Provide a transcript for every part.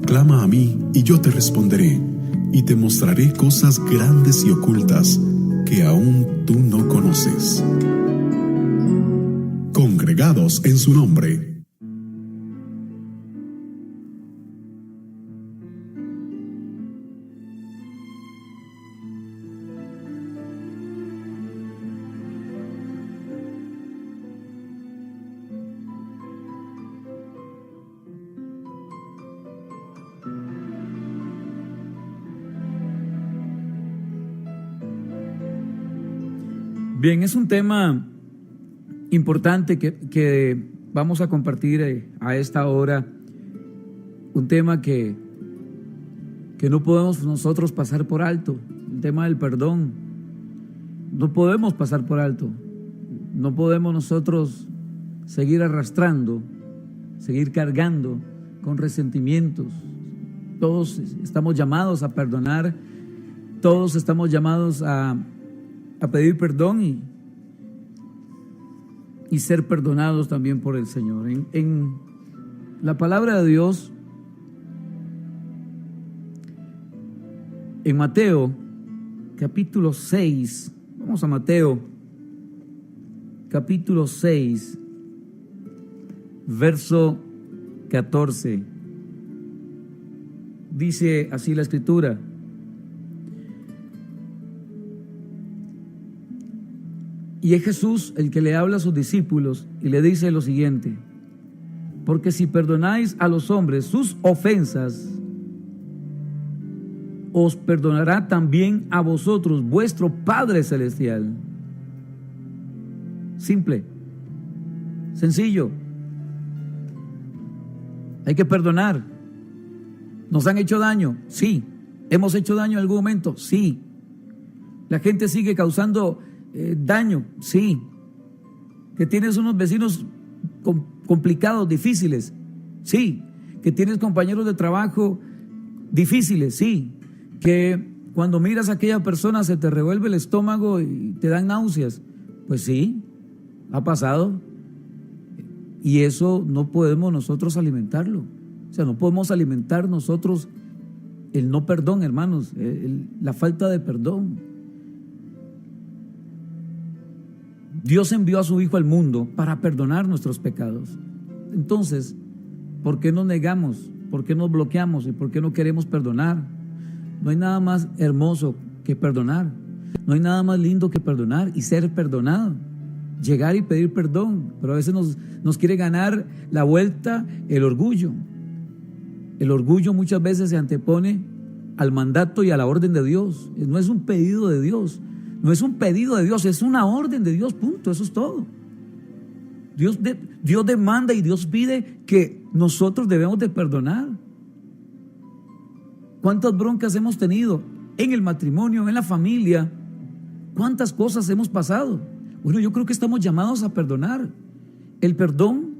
Clama a mí y yo te responderé, y te mostraré cosas grandes y ocultas que aún tú no conoces. Congregados en su nombre. Bien, es un tema importante que vamos a compartir a esta hora, un tema que no podemos nosotros pasar por alto, el tema del perdón. No podemos pasar por alto, no podemos nosotros seguir arrastrando, seguir cargando con resentimientos. Todos estamos llamados a perdonar, todos estamos llamados a pedir perdón y ser perdonados también por el Señor. En la palabra de Dios, en Mateo capítulo 6, vamos a Mateo capítulo 6, verso 14, dice así la Escritura: y es Jesús el que le habla a sus discípulos y le dice lo siguiente: porque si perdonáis a los hombres sus ofensas, os perdonará también a vosotros vuestro Padre Celestial. Simple, sencillo. Hay que perdonar. ¿Nos han hecho daño? Sí. ¿Hemos hecho daño en algún momento? Sí. La gente sigue causando daño, sí. Que tienes unos vecinos complicados, difíciles, sí. Que tienes compañeros de trabajo difíciles, sí. Que cuando miras a aquella persona se te revuelve el estómago y te dan náuseas, pues sí, ha pasado. Y eso no podemos nosotros alimentarlo. O sea, no podemos alimentar nosotros el no perdón, hermanos, la falta de perdón. Dios envió a su Hijo al mundo para perdonar nuestros pecados. Entonces, ¿por qué nos negamos? ¿Por qué nos bloqueamos? ¿Y por qué no queremos perdonar? No hay nada más hermoso que perdonar. No hay nada más lindo que perdonar y ser perdonado. Llegar y pedir perdón. Pero a veces nos quiere ganar la vuelta el orgullo. El orgullo muchas veces se antepone al mandato y a la orden de Dios. No es un pedido de Dios. No es un pedido de Dios, es una orden de Dios, punto, eso es todo. Dios demanda y Dios pide que nosotros debemos de perdonar. ¿Cuántas broncas hemos tenido en el matrimonio, en la familia? ¿Cuántas cosas hemos pasado? Bueno, yo creo que estamos llamados a perdonar. El perdón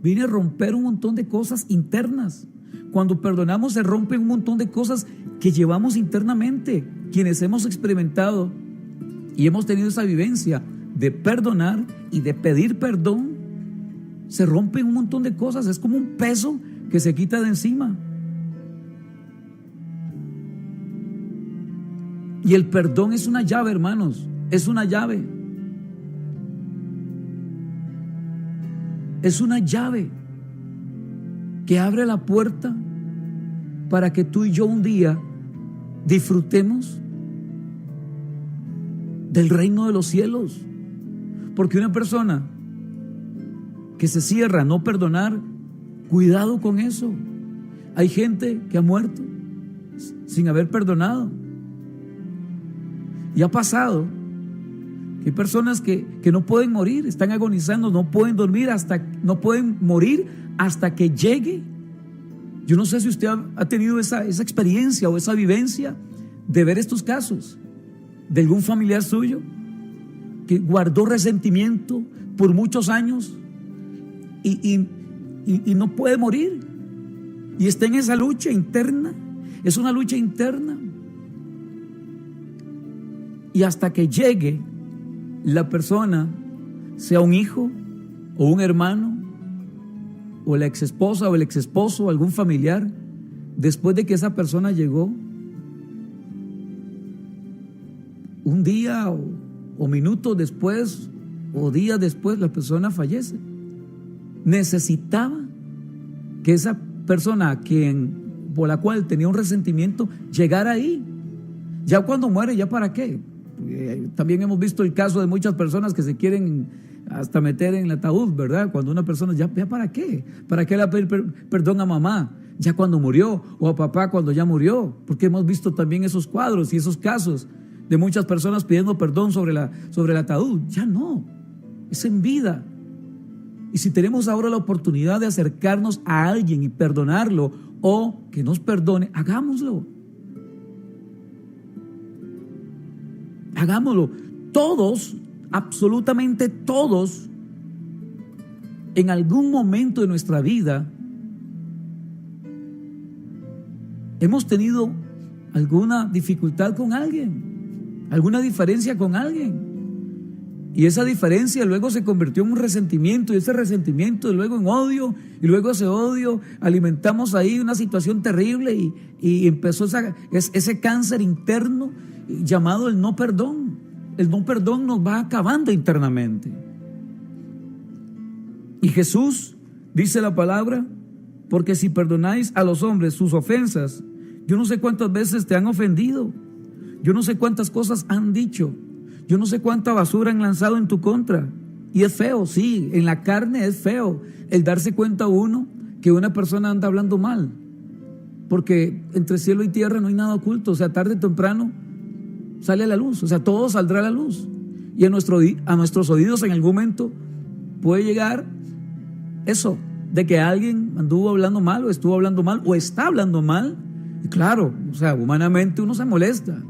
viene a romper un montón de cosas internas. Cuando perdonamos se rompen un montón de cosas que llevamos internamente. Quienes hemos experimentado y hemos tenido esa vivencia de perdonar y de pedir perdón, se rompen un montón de cosas. Es como un peso que se quita de encima. Y el perdón es una llave, hermanos. Es una llave. Es una llave que abre la puerta para que tú y yo un día disfrutemos del reino de los cielos. Porque una persona que se cierra a no perdonar, cuidado con eso. Hay gente que ha muerto sin haber perdonado. Y ha pasado que hay personas que no pueden morir, están agonizando, no pueden dormir, no pueden morir hasta que llegue. Yo no sé si usted ha tenido esa experiencia o esa vivencia de ver estos casos de algún familiar suyo que guardó resentimiento por muchos años y no puede morir, y está en esa lucha interna. Es una lucha interna, y hasta que llegue la persona, sea un hijo o un hermano o la exesposa o el exesposo, algún familiar, después de que esa persona llegó, un día o minutos después o días después, la persona fallece. Necesitaba que esa persona por la cual tenía un resentimiento llegara ahí. Ya cuando muere, ¿ya para qué? También hemos visto el caso de muchas personas que se quieren hasta meter en el ataúd, ¿verdad? Cuando una persona, ¿ya para qué? ¿Para qué le va a pedir perdón a mamá ya cuando murió? O a papá cuando ya murió. Porque hemos visto también esos cuadros y esos casos de muchas personas pidiendo perdón sobre el ataúd. Ya no, es en vida. Y si tenemos ahora la oportunidad de acercarnos a alguien y perdonarlo o que nos perdone, hagámoslo. Hagámoslo. Todos, absolutamente todos, en algún momento de nuestra vida hemos tenido alguna dificultad con alguien, alguna diferencia con alguien. Y esa diferencia luego se convirtió en un resentimiento, y ese resentimiento luego en odio, y luego ese odio alimentamos ahí una situación terrible y empezó ese cáncer interno llamado el no perdón. El no perdón nos va acabando internamente. Y Jesús dice la palabra, porque si perdonáis a los hombres sus ofensas, yo no sé cuántas veces te han ofendido, yo no sé cuántas cosas han dicho, yo no sé cuánta basura han lanzado en tu contra. Y es feo, sí, en la carne es feo el darse cuenta uno que una persona anda hablando mal, porque entre cielo y tierra no hay nada oculto. O sea, tarde o temprano sale a la luz, o sea, todo saldrá a la luz. Y a nuestros oídos en algún momento puede llegar eso, de que alguien anduvo hablando mal, o estuvo hablando mal, o está hablando mal. Y claro, o sea, humanamente uno se molesta.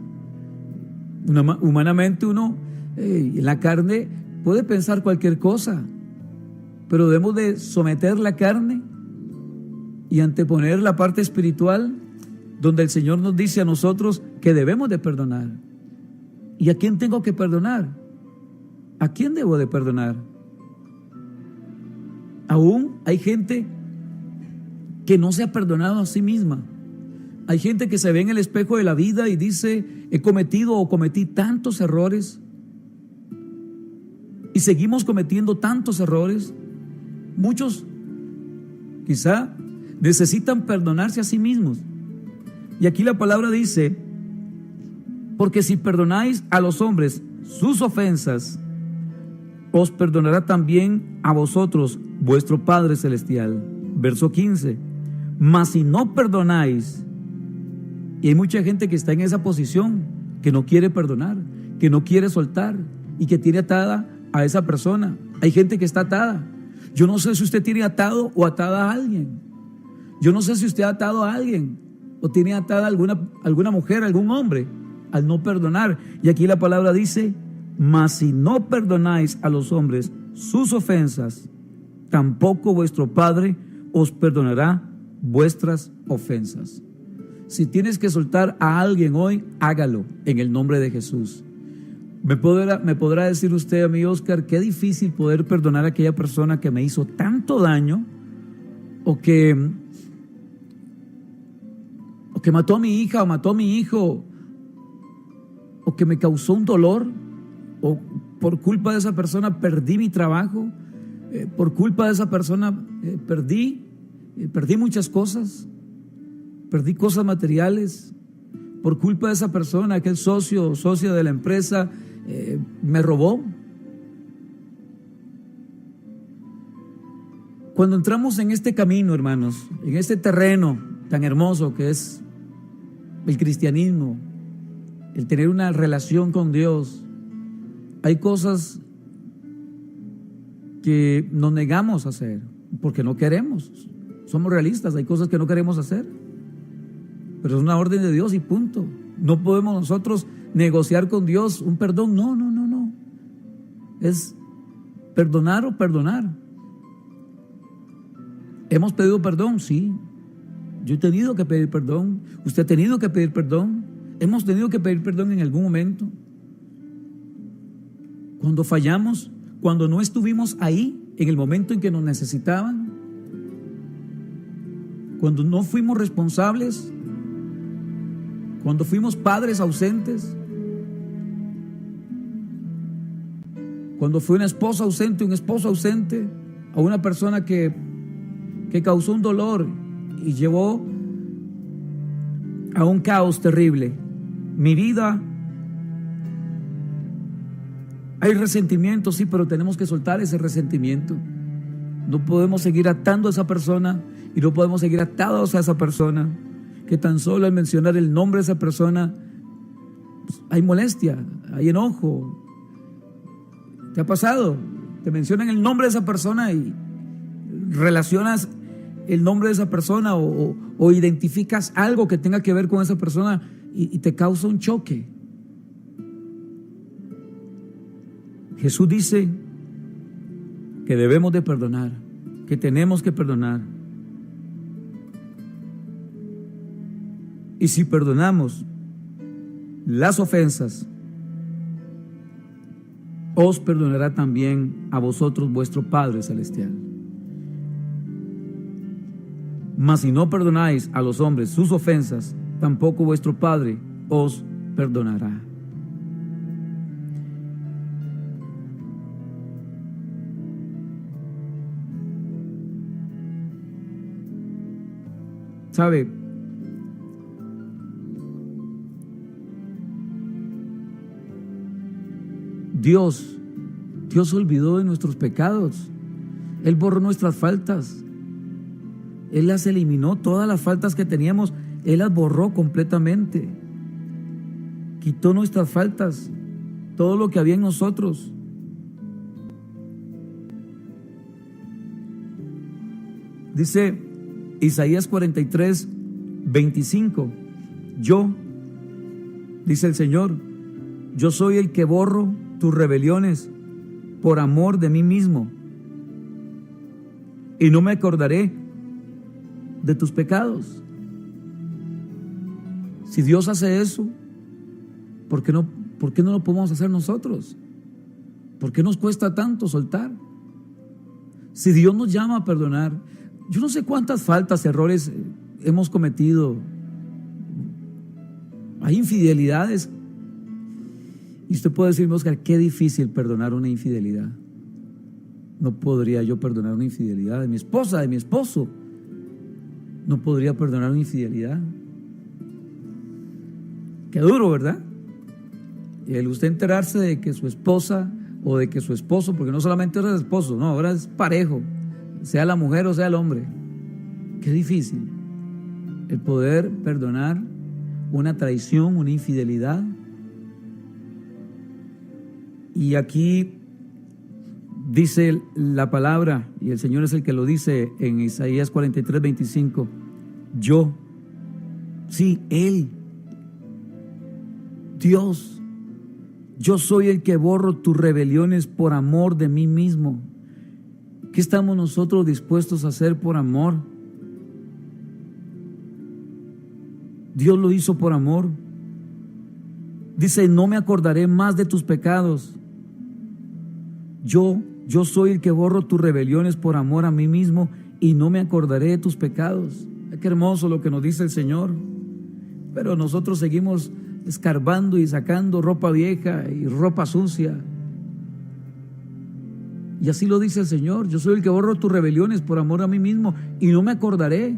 Humanamente uno en la carne puede pensar cualquier cosa, pero debemos de someter la carne y anteponer la parte espiritual, donde el Señor nos dice a nosotros que debemos de perdonar. ¿Y a quién tengo que perdonar? ¿A quién debo de perdonar? Aún hay gente que no se ha perdonado a sí misma. Hay gente que se ve en el espejo de la vida y dice, he cometido o cometí tantos errores, y seguimos cometiendo tantos errores. Muchos quizá necesitan perdonarse a sí mismos. Y aquí la palabra dice, porque si perdonáis a los hombres sus ofensas, os perdonará también a vosotros vuestro Padre Celestial. Verso 15, mas si no perdonáis, y hay mucha gente que está en esa posición, que no quiere perdonar, que no quiere soltar y que tiene atada a esa persona. Hay gente que está atada. Yo no sé si usted tiene atado o atada a alguien. Yo no sé si usted ha atado a alguien o tiene atada a alguna mujer, algún hombre, al no perdonar. Y aquí la palabra dice, mas si no perdonáis a los hombres sus ofensas, tampoco vuestro Padre os perdonará vuestras ofensas. Si tienes que soltar a alguien hoy, hágalo en el nombre de Jesús. Me podrá decir usted, amigo Oscar, qué difícil poder perdonar a aquella persona que me hizo tanto daño, o que mató a mi hija o mató a mi hijo, o que me causó un dolor, o por culpa de esa persona perdí mi trabajo, por culpa de esa persona perdí muchas cosas. Perdí cosas materiales por culpa de esa persona. Aquel socio o socia de la empresa me robó. Cuando entramos en este camino, hermanos, en este terreno tan hermoso que es el cristianismo, el tener una relación con Dios, hay cosas que nos negamos a hacer porque no queremos. Somos realistas, hay cosas que no queremos hacer, pero es una orden de Dios y punto. No podemos nosotros negociar con Dios un perdón. No. Es perdonar o perdonar. ¿Hemos pedido perdón? Sí. Yo he tenido que pedir perdón. Usted ha tenido que pedir perdón. Hemos tenido que pedir perdón en algún momento. Cuando fallamos, cuando no estuvimos ahí en el momento en que nos necesitaban, cuando no fuimos responsables, cuando fuimos padres ausentes, cuando fue una esposa ausente, un esposo ausente, a una persona que causó un dolor y llevó a un caos terrible. Mi vida, hay resentimiento, sí, pero tenemos que soltar ese resentimiento. No podemos seguir atando a esa persona y no podemos seguir atados a esa persona, que tan solo al mencionar el nombre de esa persona, pues, hay molestia, hay enojo. ¿Te ha pasado? Te mencionan el nombre de esa persona y relacionas el nombre de esa persona o identificas algo que tenga que ver con esa persona y te causa un choque. Jesús dice que debemos de perdonar, que tenemos que perdonar. Y si perdonamos las ofensas, os perdonará también a vosotros vuestro Padre Celestial. Mas si no perdonáis a los hombres sus ofensas, tampoco vuestro Padre os perdonará. ¿Sabe? Dios se olvidó de nuestros pecados. Él borró nuestras faltas. Él las eliminó, todas las faltas que teníamos, Él las borró completamente. Quitó nuestras faltas, todo lo que había en nosotros. Dice Isaías 43, 25. Yo, dice el Señor, yo soy el que borro tus rebeliones por amor de mí mismo, y no me acordaré de tus pecados. Si Dios hace eso, ¿por qué no lo podemos hacer nosotros? ¿Por qué nos cuesta tanto soltar? Si Dios nos llama a perdonar, yo no sé cuántas faltas, errores hemos cometido. Hay infidelidades. Y usted puede decirme, Oscar, qué difícil perdonar una infidelidad. No podría yo perdonar una infidelidad de mi esposa, de mi esposo. No podría perdonar una infidelidad. Qué duro, ¿verdad? Y el usted enterarse de que su esposa o de que su esposo, porque no solamente ahora es esposo, no, ahora es parejo, sea la mujer o sea el hombre. Qué difícil el poder perdonar una traición, una infidelidad. Y aquí dice la palabra, y el Señor es el que lo dice en Isaías 43, 25. Yo, sí, Él, Dios, yo soy el que borro tus rebeliones por amor de mí mismo. ¿Qué estamos nosotros dispuestos a hacer por amor? Dios lo hizo por amor. Dice, no me acordaré más de tus pecados. Yo soy el que borro tus rebeliones por amor a mí mismo y no me acordaré de tus pecados. Qué hermoso lo que nos dice el Señor. Pero nosotros seguimos escarbando y sacando ropa vieja y ropa sucia. Y así lo dice el Señor. Yo soy el que borro tus rebeliones por amor a mí mismo y no me acordaré.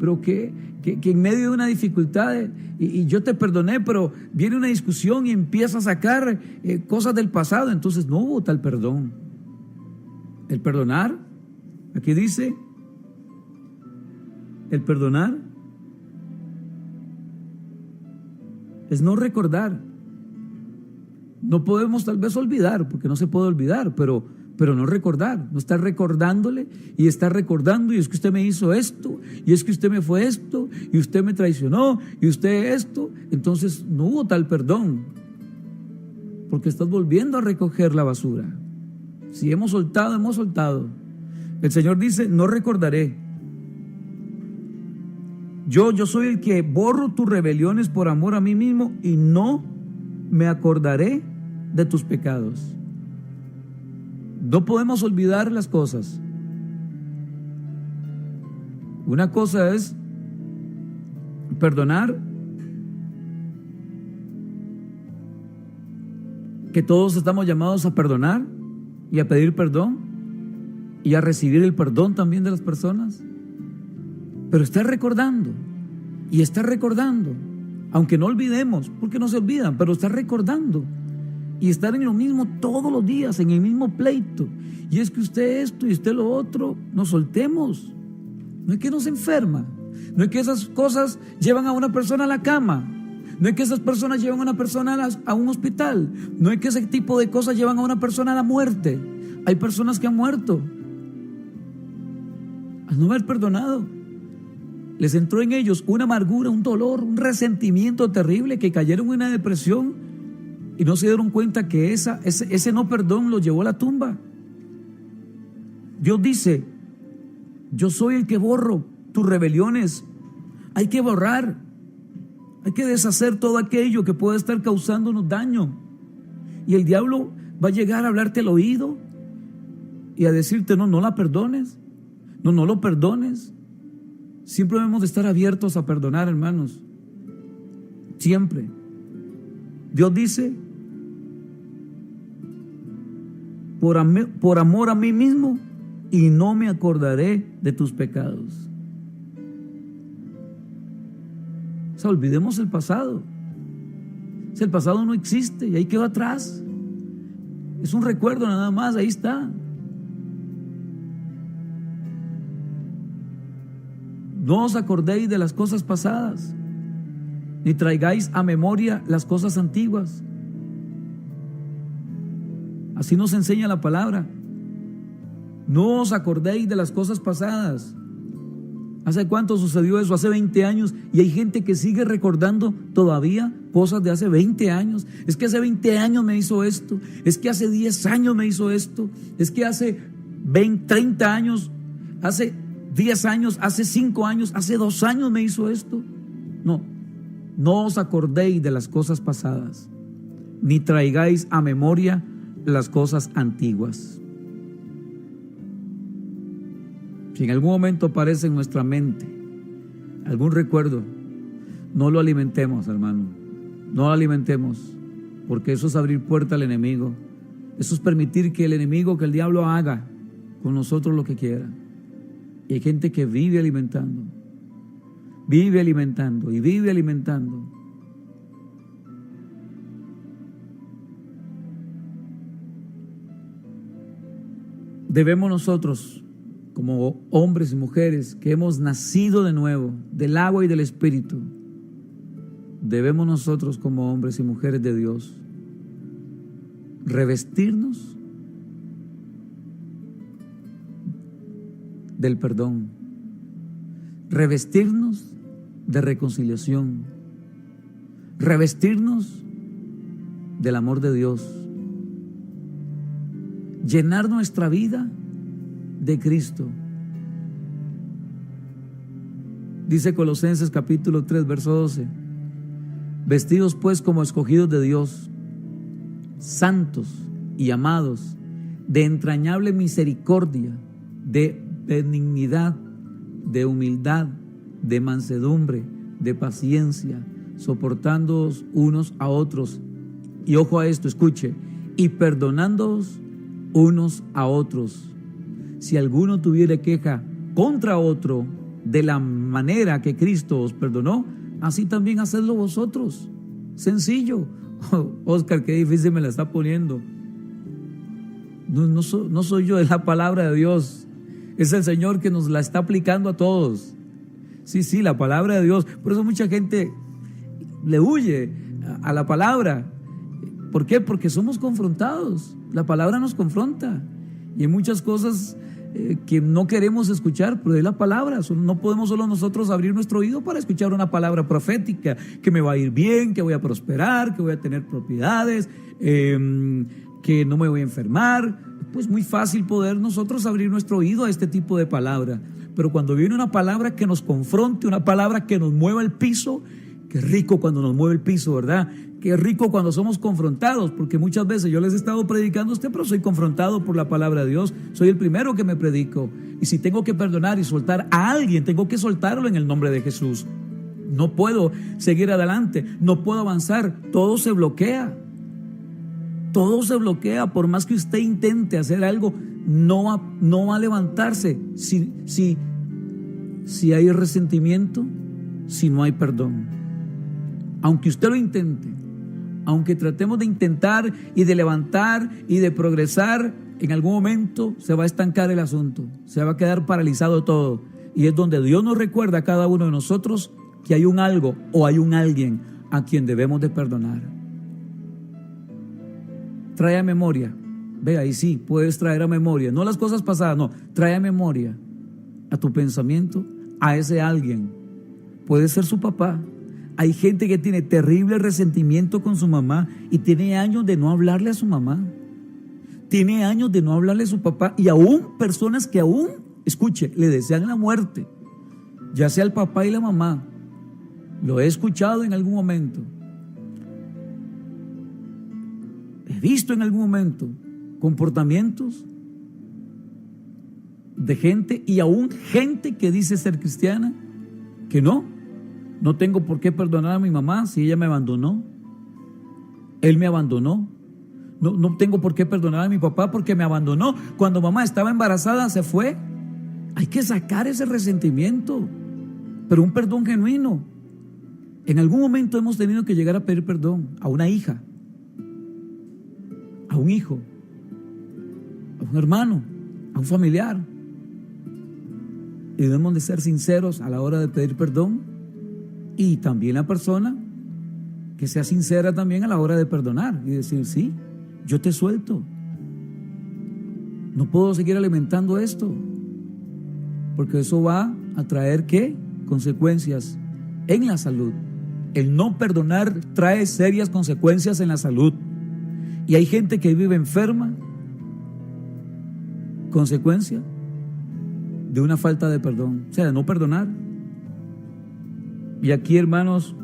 Pero que en medio de una dificultad y yo te perdoné, pero viene una discusión y empieza a sacar cosas del pasado, entonces no hubo tal perdón. El perdonar, aquí dice, el perdonar es no recordar. No podemos tal vez olvidar, porque no se puede olvidar, pero no recordar, no estar recordándole y estar recordando, y es que usted me hizo esto, y es que usted me fue esto, y usted me traicionó, y usted esto. Entonces no hubo tal perdón, porque estás volviendo a recoger la basura. Si hemos soltado, hemos soltado. El Señor dice, no recordaré. Yo soy el que borro tus rebeliones por amor a mí mismo y no me acordaré de tus pecados. No podemos olvidar las cosas. Una cosa es perdonar, que todos estamos llamados a perdonar y a pedir perdón y a recibir el perdón también de las personas. Pero estar recordando y estar recordando, aunque no olvidemos, porque no se olvidan, pero estar recordando y estar en lo mismo todos los días, en el mismo pleito. Y es que usted esto y usted lo otro, nos soltemos. No es que nos enferma, no es que esas cosas llevan a una persona a la cama, no es que esas personas llevan a una persona a un hospital, no es que ese tipo de cosas llevan a una persona a la muerte. Hay personas que han muerto al no haber perdonado. Les entró en ellos una amargura, un dolor, un resentimiento terrible, que cayeron en una depresión y no se dieron cuenta que ese no perdón los llevó a la tumba. Dios dice: yo soy el que borro tus rebeliones. Hay que borrar, hay que deshacer todo aquello que pueda estar causándonos daño. Y el diablo va a llegar a hablarte al oído y a decirte: no la perdones, no lo perdones. Siempre debemos de estar abiertos a perdonar, hermanos. Siempre. Dios dice: por amor a mí mismo, y no me acordaré de tus pecados. O sea, olvidemos el pasado. O sea, el pasado no existe y ahí quedó atrás. Es un recuerdo nada más, ahí está. No os acordéis de las cosas pasadas, ni traigáis a memoria las cosas antiguas. Así nos enseña la palabra. No os acordéis de las cosas pasadas. ¿Hace cuánto sucedió eso? Hace 20 años. Y hay gente que sigue recordando todavía cosas de hace 20 años. Es que hace 20 años me hizo esto. Es que hace 10 años me hizo esto. Es que hace 20, 30 años, hace 10 años, hace 5 años, hace 2 años me hizo esto. No os acordéis de las cosas pasadas, ni traigáis a memoria las cosas antiguas. Si en algún momento aparece en nuestra mente algún recuerdo, no lo alimentemos, hermano. No lo alimentemos, porque eso es abrir puerta al enemigo. Eso es permitir que el enemigo, que el diablo haga con nosotros lo que quiera. Y hay gente que vive alimentando y vive alimentando. Debemos nosotros, como hombres y mujeres que hemos nacido de nuevo, del agua y del Espíritu, debemos nosotros, como hombres y mujeres de Dios, revestirnos del perdón, revestirnos de reconciliación, revestirnos del amor de Dios, llenar nuestra vida de Cristo. Dice Colosenses capítulo 3, verso 12: vestidos pues como escogidos de Dios, santos y amados, de entrañable misericordia, de benignidad, de humildad, de mansedumbre, de paciencia, soportándoos unos a otros. Y ojo a esto, escuche: y perdonándoos unos a otros, si alguno tuviere queja contra otro, de la manera que Cristo os perdonó, así también hacedlo vosotros. Sencillo. Oscar, qué difícil me la está poniendo. No soy yo, es la palabra de Dios. Es el Señor que nos la está aplicando a todos. Sí, la palabra de Dios. Por eso mucha gente le huye a la palabra. ¿Por qué? Porque somos confrontados. La palabra nos confronta. Y hay muchas cosas que no queremos escuchar, pero es la palabra. No podemos solo nosotros abrir nuestro oído para escuchar una palabra profética, que me va a ir bien, que voy a prosperar, que voy a tener propiedades, que no me voy a enfermar. Pues muy fácil poder nosotros abrir nuestro oído a este tipo de palabra. Pero cuando viene una palabra que nos confronte, una palabra que nos mueva el piso, que Qué rico cuando nos mueve el piso, ¿verdad? Qué rico cuando somos confrontados, porque muchas veces yo les he estado predicando a usted, pero soy confrontado por la palabra de Dios. Soy el primero que me predico. Y si tengo que perdonar y soltar a alguien, tengo que soltarlo en el nombre de Jesús. No puedo seguir adelante, no puedo avanzar. Todo se bloquea. Todo se bloquea. Por más que usted intente hacer algo, no va a levantarse si hay resentimiento, si no hay perdón. Aunque usted lo intente, aunque tratemos de intentar y de levantar y de progresar, en algún momento se va a estancar el asunto, se va a quedar paralizado todo. Y es donde Dios nos recuerda a cada uno de nosotros que hay un algo o hay un alguien a quien debemos de perdonar. Trae a memoria, ve ahí sí, puedes traer a memoria, no las cosas pasadas, no, trae a memoria a tu pensamiento a ese alguien. Puede ser su papá. Hay gente que tiene terrible resentimiento con su mamá y tiene años de no hablarle a su mamá. Tiene años de no hablarle a su papá, y aún personas que aún, escuche, le desean la muerte, ya sea el papá y la mamá. Lo he escuchado en algún momento. He visto en algún momento comportamientos de gente, y aún gente que dice ser cristiana, que no tengo por qué perdonar a mi mamá si ella me abandonó. Él me abandonó. No tengo por qué perdonar a mi papá porque me abandonó. Cuando mamá estaba embarazada se fue. Hay que sacar ese resentimiento, pero un perdón genuino. En algún momento hemos tenido que llegar a pedir perdón a una hija, a un hijo, a un hermano, a un familiar. Y debemos de ser sinceros a la hora de pedir perdón. Y también la persona que sea sincera también a la hora de perdonar y decir, sí, yo te suelto. No puedo seguir alimentando esto, porque eso va a traer, ¿qué? Consecuencias en la salud. El no perdonar trae serias consecuencias en la salud. Y hay gente que vive enferma, consecuencia de una falta de perdón, o sea, de no perdonar. Y aquí, hermanos,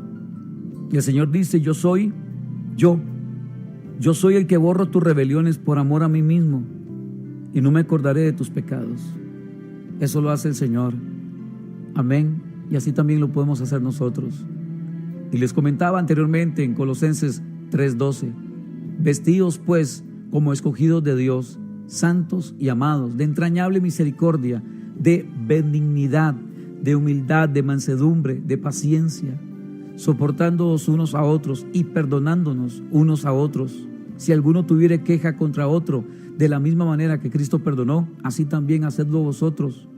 el Señor dice, yo soy el que borro tus rebeliones por amor a mí mismo, y no me acordaré de tus pecados. Eso lo hace el Señor. Amén. Y así también lo podemos hacer nosotros. Y les comentaba anteriormente en Colosenses 3:12, vestidos pues como escogidos de Dios, santos y amados, de entrañable misericordia, de benignidad, de humildad, de mansedumbre, de paciencia, soportándoos unos a otros y perdonándonos unos a otros. Si alguno tuviere queja contra otro, de la misma manera que Cristo perdonó, así también hacedlo vosotros.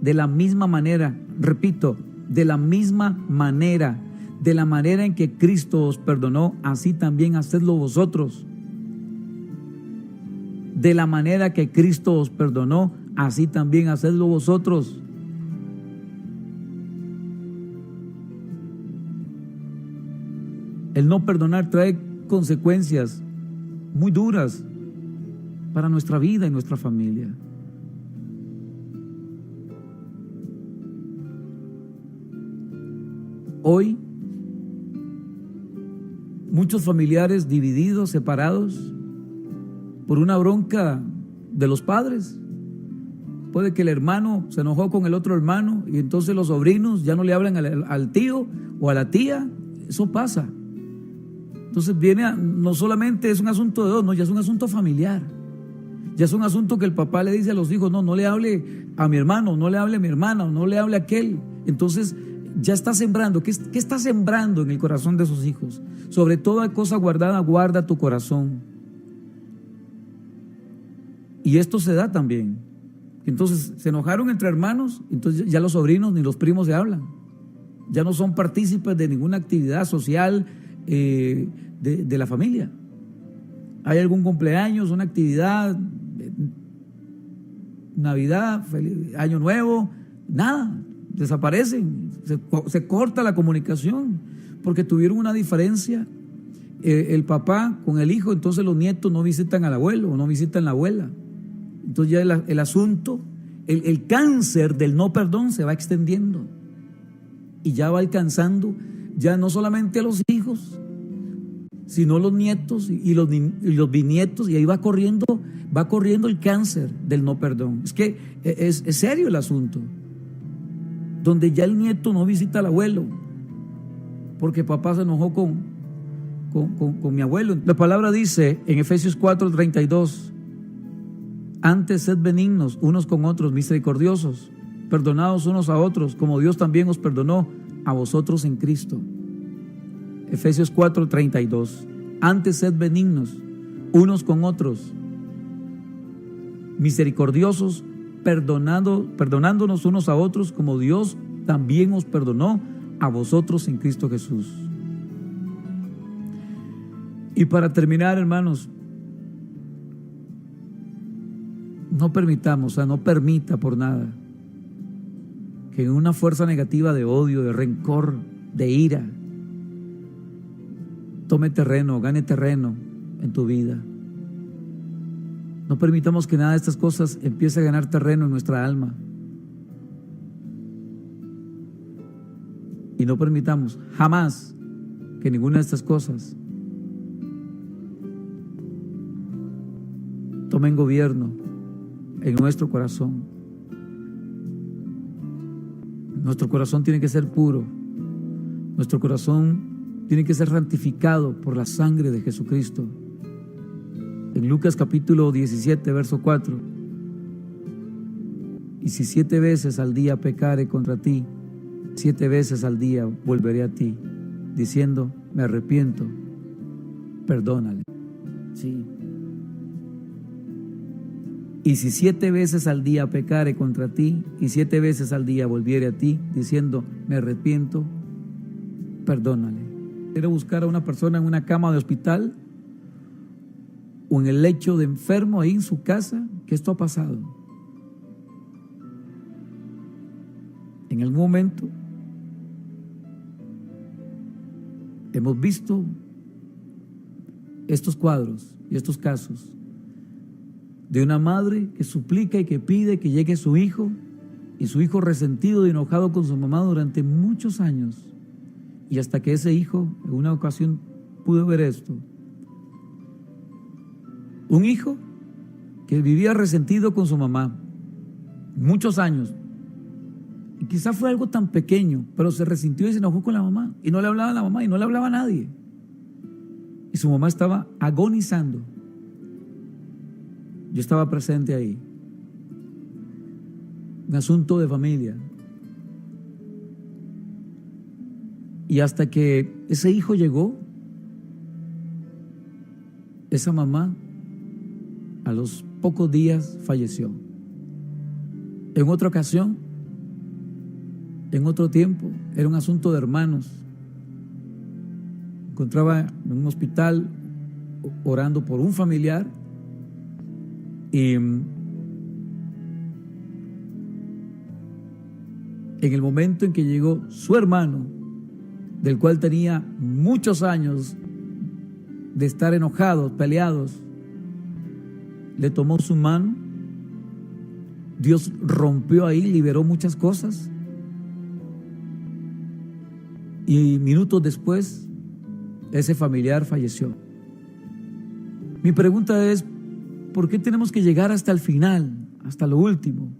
De la misma manera, repito, de la misma manera, de la manera en que Cristo os perdonó, así también hacedlo vosotros. De la manera que Cristo os perdonó, así también hacedlo vosotros. El no perdonar trae consecuencias muy duras para nuestra vida y nuestra familia. Hoy, muchos familiares divididos, separados, por una bronca de los padres. Puede que el hermano se enojó con el otro hermano y entonces los sobrinos ya no le hablan al tío o a la tía. Eso pasa. Entonces no solamente es un asunto de dos, no, ya es un asunto familiar. Ya es un asunto que el papá le dice a los hijos, no le hable a mi hermano, no le hable a mi hermana, no le hable a aquel. Entonces ya está sembrando. ¿Qué está sembrando en el corazón de sus hijos? Sobre toda cosa guardada, guarda tu corazón. Y esto se da también. Entonces se enojaron entre hermanos, entonces ya los sobrinos ni los primos se hablan. Ya no son partícipes de ninguna actividad social de la familia. Hay algún cumpleaños, una actividad, Navidad, Año Nuevo, nada, desaparecen, se corta la comunicación porque tuvieron una diferencia el papá con el hijo, entonces los nietos no visitan al abuelo o no visitan a la abuela. Entonces ya el asunto, el cáncer del no perdón se va extendiendo y ya va alcanzando ya no solamente a los hijos, sino los nietos y los bisnietos, y ahí va corriendo el cáncer del no perdón. Es que es serio el asunto, donde ya el nieto no visita al abuelo porque papá se enojó con mi abuelo. La palabra dice en Efesios 4:32: antes sed benignos unos con otros, misericordiosos, perdonados unos a otros, como Dios también os perdonó a vosotros en Cristo. Efesios 4:32: antes sed benignos unos con otros, misericordiosos, perdonándonos unos a otros, como Dios también os perdonó a vosotros en Cristo Jesús. Y para terminar, hermanos, no permita por nada que en una fuerza negativa de odio, de rencor, de ira, gane terreno en tu vida. No permitamos que nada de estas cosas empiece a ganar terreno en nuestra alma. Y no permitamos jamás que ninguna de estas cosas tomen gobierno en nuestro corazón. Nuestro corazón tiene que ser puro. Nuestro corazón tiene que ser santificado por la sangre de Jesucristo. En Lucas capítulo 17, verso 4: y si 7 veces al día pecare contra ti, 7 veces al día volveré a ti, diciendo, me arrepiento, perdónale. Sí. Y si 7 veces al día pecare contra ti, y 7 veces al día volviere a ti, diciendo, me arrepiento, perdónale. ¿Quiere buscar a una persona en una cama de hospital o en el lecho de enfermo ahí en su casa? Que esto ha pasado. En algún momento hemos visto estos cuadros y estos casos de una madre que suplica y que pide que llegue su hijo, y su hijo resentido y enojado con su mamá durante muchos años, y hasta que ese hijo en una ocasión pudo ver esto. Un hijo que vivía resentido con su mamá muchos años, y quizás fue algo tan pequeño, pero se resintió y se enojó con la mamá, y no le hablaba a la mamá y no le hablaba a nadie, y su mamá estaba agonizando. Yo estaba presente ahí. Un asunto de familia. Y hasta que ese hijo llegó, esa mamá a los pocos días falleció. En otra ocasión, en otro tiempo, era un asunto de hermanos. Me encontraba en un hospital orando por un familiar, y en el momento en que llegó su hermano, del cual tenía muchos años de estar enojados, peleados, le tomó su mano. Dios rompió ahí, liberó muchas cosas, y minutos después ese familiar falleció. Mi pregunta es, ¿por qué tenemos que llegar hasta el final, hasta lo último?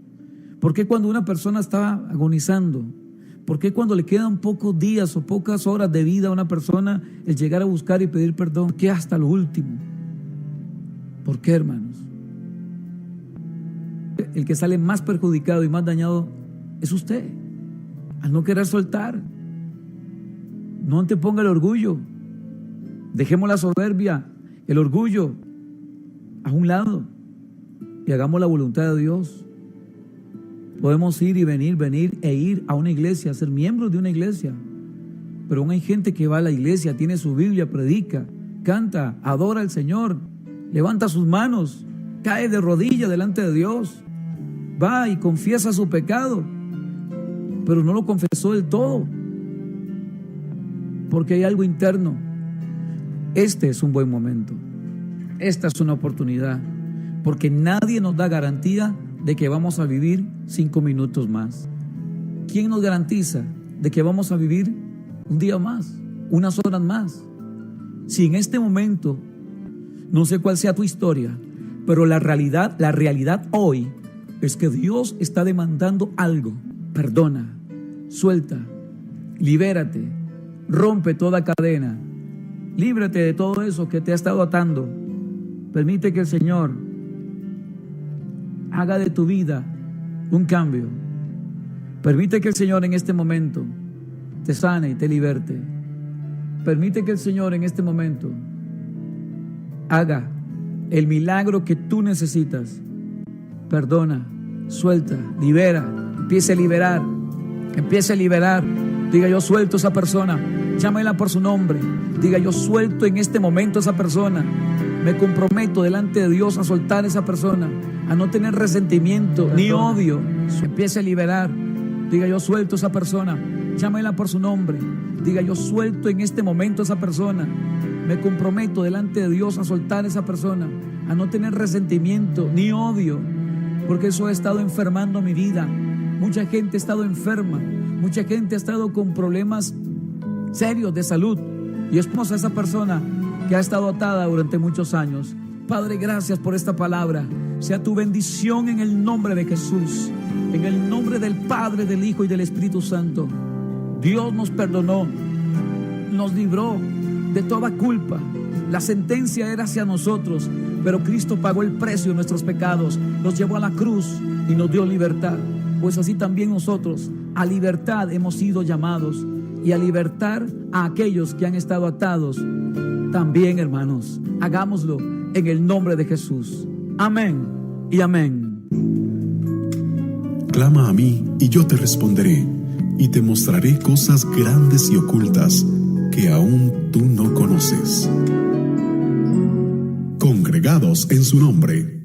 ¿Por qué cuando una persona está agonizando? ¿Por qué cuando le quedan pocos días o pocas horas de vida a una persona, el llegar a buscar y pedir perdón? ¿Por qué hasta lo último? ¿Por qué, hermanos? El que sale más perjudicado y más dañado es usted, al no querer soltar. No anteponga el orgullo. Dejemos la soberbia, el orgullo a un lado y hagamos la voluntad de Dios. Podemos ir y venir e ir a una iglesia, ser miembros de una iglesia, pero aún hay gente que va a la iglesia, tiene su Biblia, predica, canta, adora al Señor, levanta sus manos, cae de rodillas delante de Dios, va y confiesa su pecado, pero no lo confesó del todo, porque hay algo interno. Este es un buen momento. Esta es una oportunidad, porque nadie nos da garantía de que vamos a vivir 5 minutos más. ¿Quién nos garantiza de que vamos a vivir un día más, unas horas más. Si en este momento, no sé cuál sea tu historia, pero la realidad hoy es que Dios está demandando algo. Perdona, suelta, libérate, rompe toda cadena, líbrate de todo eso que te ha estado atando. Permite que el Señor haga de tu vida un cambio. Permite que el Señor en este momento te sane y te liberte. Permite que el Señor en este momento haga el milagro que tú necesitas. Perdona, suelta, libera, empiece a liberar, empiece a liberar. Diga: yo suelto a esa persona, llámela por su nombre. Diga: yo suelto en este momento a esa persona. Me comprometo delante de Dios a soltar a esa persona, a no tener resentimiento ni odio. Empiece a liberar. Diga: yo suelto a esa persona, llámela por su nombre. Diga: yo suelto en este momento a esa persona. Me comprometo delante de Dios a soltar a esa persona, a no tener resentimiento ni odio, porque eso ha estado enfermando mi vida. Mucha gente ha estado enferma, mucha gente ha estado con problemas serios de salud, y es a esa persona que ha estado atada durante muchos años. Padre, gracias por esta palabra. Sea tu bendición en el nombre de Jesús, en el nombre del Padre, del Hijo y del Espíritu Santo. Dios nos perdonó, nos libró de toda culpa. La sentencia era hacia nosotros, pero Cristo pagó el precio de nuestros pecados, nos llevó a la cruz y nos dio libertad. Pues así también nosotros a libertad hemos sido llamados, y a libertar a aquellos que han estado atados también, hermanos. Hagámoslo en el nombre de Jesús. Amén y amén. Clama a mí y yo te responderé, y te mostraré cosas grandes y ocultas que aún tú no conoces. Congregados en su nombre.